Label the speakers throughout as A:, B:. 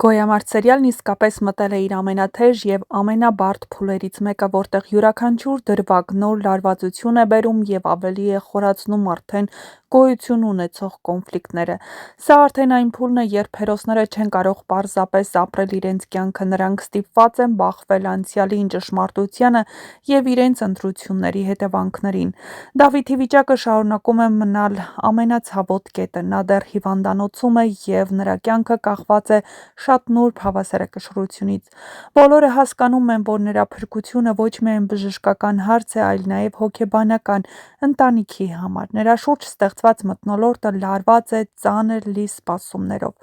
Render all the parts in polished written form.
A: Գոյամարտ սերիալն իսկապես մտել է իր ամենաթեժ և ամենաբարդ փուլերից մեկը, որտեղ յուրաքանչյուր դրվագ նոր լարվածություն է բերում և ավելի է խորացնում արդեն գոյություն ունեցող կոնֆլիկտները։ Սա արդեն այն փուլն է, երբ հերոսները չեն կարող պարզապես ապրել իրենց կյանքը, նրանք ստիպված են բախվել անցյալին, ճշմարտությանը և իրենց ընտրությունների հետևանքներին։ Դավիթի վիճակը շարունակում է մնալ ամենացավոտ կետը։ Նա դեռ հիվանդանոցում է և նրա կյանքը կախված է շատ նուրբ հավասարակշռությունից։ Բոլորը հասկանում են, որ նրա փրկությունը ոչ միայն բժշկական հարց է, այլ նաև հոգեբանական ընտանիքի համար։ Նրա շուրջ ստեղծված մթնոլորտը լարված է ծանր լի սպասումներով։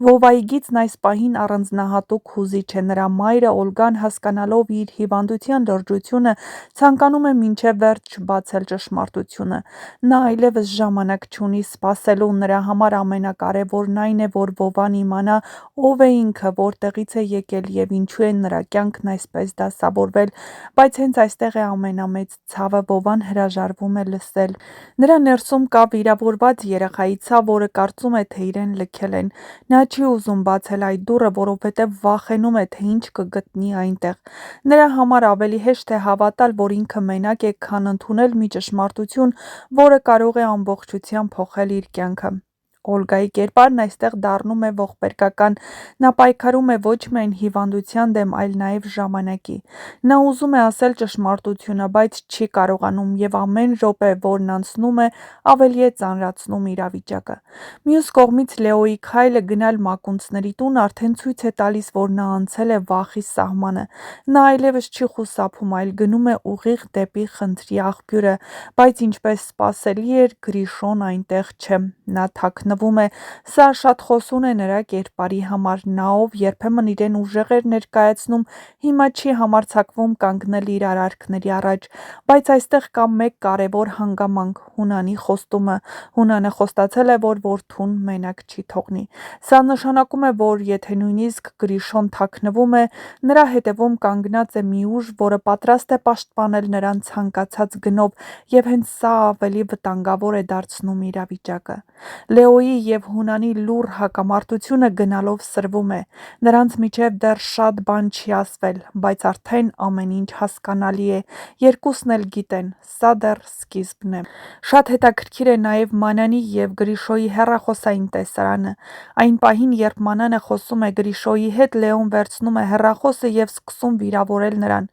A: Վովայի գիծն այս պահին առանձնահատուկ հուզիչ է։ Նրա մայրը՝ Օլգան, հասկանալով իր հիվանդության լրջությունը, ցանկանում է մինչև վերջ բացել ճշմարտությունը։ Նա այլևս ժամանակ չունի սպասելու։ Նրա համար ամենակարևորն այն է, որ Վովան իմանա ով է ինքը, որտեղից է եկել և ինչու է նրա կյանքն այսպես դասավորվել։ Բայց հենց այստեղ է ամենամեծ ցավը. Վովան հրաժարվում է լսել։ Նրա ներսում կա վիրավորված երեխայի ցավ, որը կարծում է, թե իրեն լքել են։ Նա չի ուզում բացել այդ դուռը, որովհետև վախենում է, թե ինչ կգտնի այնտեղ։ Նրա համար ավելի հեշտ է հավատալ, որ ինքը մենակ է, քան ընդունել մի ճշմարտություն, որը կարող է ամբողջությամբ փոխել իր կյանքը։ Օլգայի կերպարն այստեղ դառնում է ողբերգական։ Նա պայքարում է ոչ միայն հիվանդության դեմ, այլ նաև ժամանակի։ Նա ուզում է ասել ճշմարտությունը, բայց չի կարողանում, և ամեն րոպե, որն անցնում է, ավելի է ծանրացնում իրավիճակը։ Մյուս կողմից Լեոյի քայլը գնալ մակունցների տուն արդեն ցույց է տալիս, որ նա անցել է վախի սահմանը։ Նա այլևս չի խուսափում, այլ գնում է ուղիղ դեպի խնդրի աղբյուրը։ Բայց ինչպես սպասելի էր, Գրիշոն այնտեղ չէ։ Նա թաքնվում է։ Սա շատ խոսուն է նրա կերպարի համար։ Նա, ով երբեմն իրեն ուժեղ էր ներկայացնում, հիմա չի համարձակվում կանգնել իր արարքների առաջ։ Բայց այստեղ կա մեկ կարևոր հանգամանք՝ Հունանի խոստումը։ Հունանը խոստացել է, որ որդուն մենակ չի թողնի։ Սա նշանակում է, որ եթե նույնիսկ Գրիշոն թաքնվում է, նրա հետևում կանգնած է մի ուժ, որը պատրաստ է պաշտպանել նրան ցանկացած գնով, և հենց սա ավելի վտանգավոր է դարձնում իրավիճակը։ Լեոյի և Հունանի լուռ հակամարտությունը գնալով սրվում է։ Նրանց միջև դեռ շատ բան չի ասվել, բայց արդեն ամեն ինչ հասկանալի է։ Երկուսն էլ գիտեն՝ սա դեռ սկիզբն է։ Շատ հետաքրքիր է նաև Մանանի և Գրիշոյի հեռախոսային տեսարանը։ Այն պահին, երբ Մանանը խոսում է Գրիշոյի հետ, Լեոն վերցնում է հեռախոսը և սկսում վիրավորել նրան։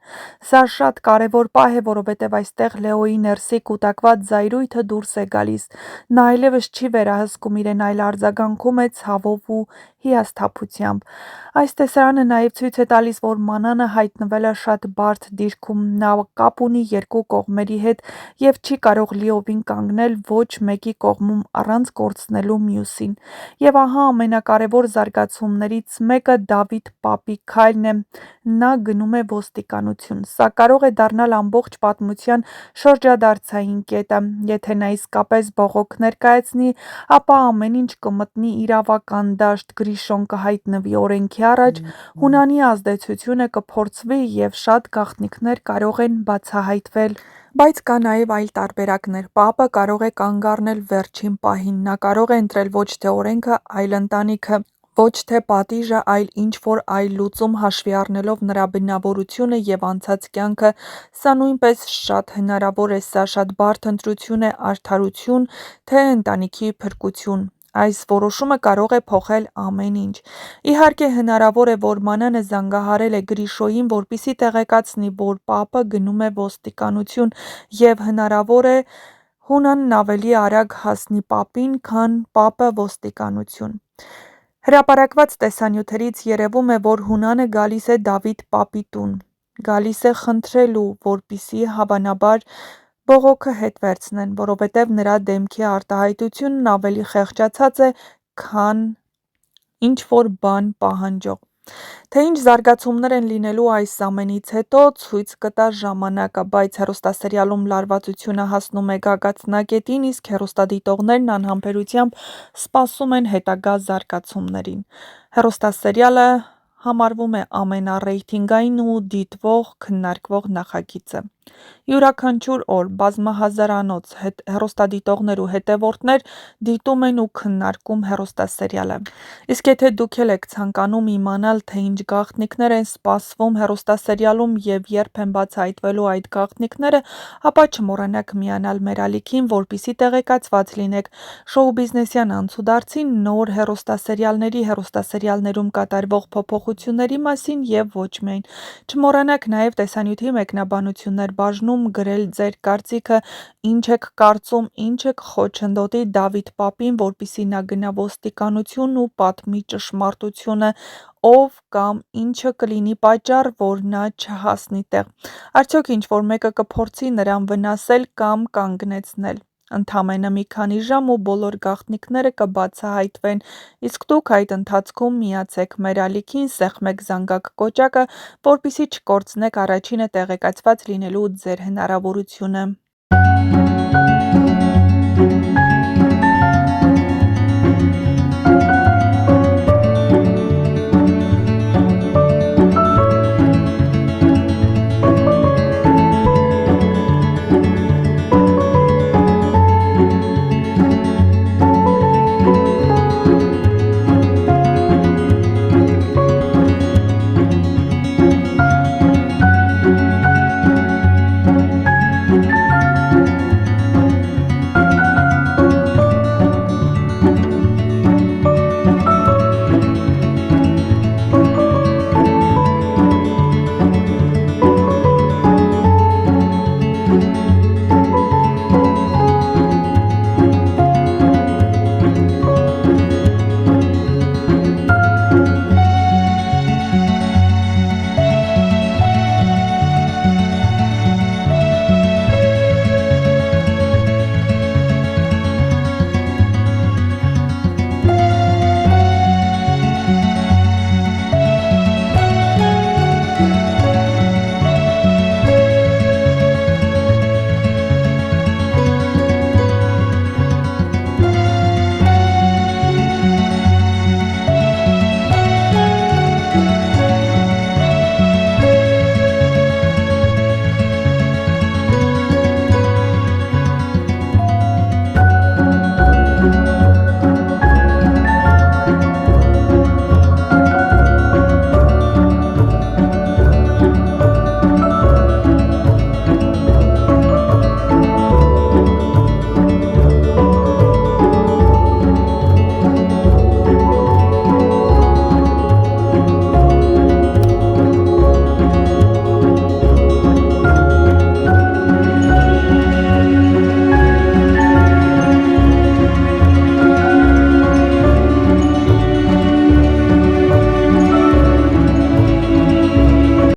A: Սա շատ կարևոր պահ է, որովհետև այստեղ Լեոյի ներսի կուտակված զայրույթը դուրս է գալիս։ Նա այլևս չի վերահսկում իրեն, այլ արձագանքում է ցավով ու հիասթափությամբ։ Այս տեսարանը նաև ցույց է տալիս, որ Մանանը հայտնվել է շատ բարդ դիրքում։ Նա կապ ունի երկու կողմերի հետ և չի կարող լիովին կանգնել ոչ մեկի կողմում առանց կորցնելու մյուսին։ Եվ ահա ամենակարևոր զարգացումներից մեկը Դավիթ պապի քայլն է։ Նա գնում է ոստիկանություն։ Սա կարող է դառնալ ամբողջ պատմության շրջադարձային կետը։ Եթե նա իսկապես բողոք ներկայացնի, ապա ամեն ինչ կմտնի իրավական դաշտ, Գրիշոն կհայտնվի օրենքի առաջ, Հունանի ազդեցությունը կփորձվի և շատ գաղտնիքներ կարող են բացահայտվել։ Բայց կա նաև այլ տարբերակներ։ Պապը կարող է կանգ առնել վերջին պահին։ Նա կարող է ընտրել ոչ թե օրենքը, այլ ընտանիքը, ոչ թե պատիժը, այլ ինչ-որ այլ լուծում, հաշվի առնելով նրա բնավորությունը և անցած կյանքը։ Սա նույնպես շատ հնարավոր է։ Սա շատ բարդ ընտրություն է՝ արդարություն, թե ընտանիքի փրկություն։ Այս որոշումը կարող է փոխել ամեն ինչ։ Իհարկե, հնարավոր է, որ Մանանը զանգահարել է Գրիշոյին, որպեսզի տեղեկացնի, որ պապը գնում է ոստիկանություն, և հնարավոր է Հունանն ավելի արագ հասնի պապին, քան պապը ոստիկանություն։ Հրապարակված տեսանյութերից երևում է, որ Հունանը գալիս է Դավիթ պապի տուն։ Գալիս է խնդրելու, որպեսզի հավանաբար բողոքը հետ վերցնեն, որովհետև նրա դեմքի արտահայտությունն ավելի խեղճացած է, քան ինչ-որ բան պահանջող։ Թե ինչ զարգացումներ են լինելու այս ամենից հետո, ցույց կտա ժամանակը, բայց հեռուստասերիալում լարվածությունը հասնում է գագաթնակետին, իսկ հեռուստադիտողներն անհամբերությամբ սպասում են հետագա զարգացումներին։ Հեռուստասերիալը համարվում է ամենառեյտինգային ու դիտվող քննարկվող նախագիծը։ Յուրաքանչյուր օր բազմահազարանոց հեռուստադիտողներ ու հետևորդներ դիտում են ու քննարկում հեռուստասերիալը։ Իսկ եթե դուք էլ եք ցանկանում իմանալ, թե ինչ գաղտնիքներ են սպասվում հեռուստասերիալում և երբ են բացահայտվելու այդ գաղտնիքները, ապա չմոռանաք միանալ մեր ալիքին, որպեսզի տեղեկացված լինեք շոու-բիզնեսյան անցուդարձի, նոր հեռուստասերիալների, հեռուստասերիալներում կատարվող փոփոխությունների մասին և ոչ միայն։ Չմոռանաք նաև տեսանյութի մեկնաբանություններ բաժնում գրել ձեր կարծիքը, ինչ եք կարծում, ինչ եք խոչընդոտի Դավիթ պապին, որպեսզի նա գնա ոստիկանություն ու պատմի ճշմարտությունը, ով կամ ինչը կլինի պատճառ, որ նա չհասնի տեղ։ Արդյոք ինչ-որ մեկը կփորձի նրան վնասել կամ կանգնեցնել։ Ընդամենը մի քանի ժամ ու բոլոր գաղտնիքները կբացահայտվեն, իսկ դուք այդ ընթացքում միացեք մեր ալիքին, սեղմեք զանգակ կոճակը, որպեսզի չկորցնեք առաջինը տեղեկացված լինելու ձեր հնարավորությունը։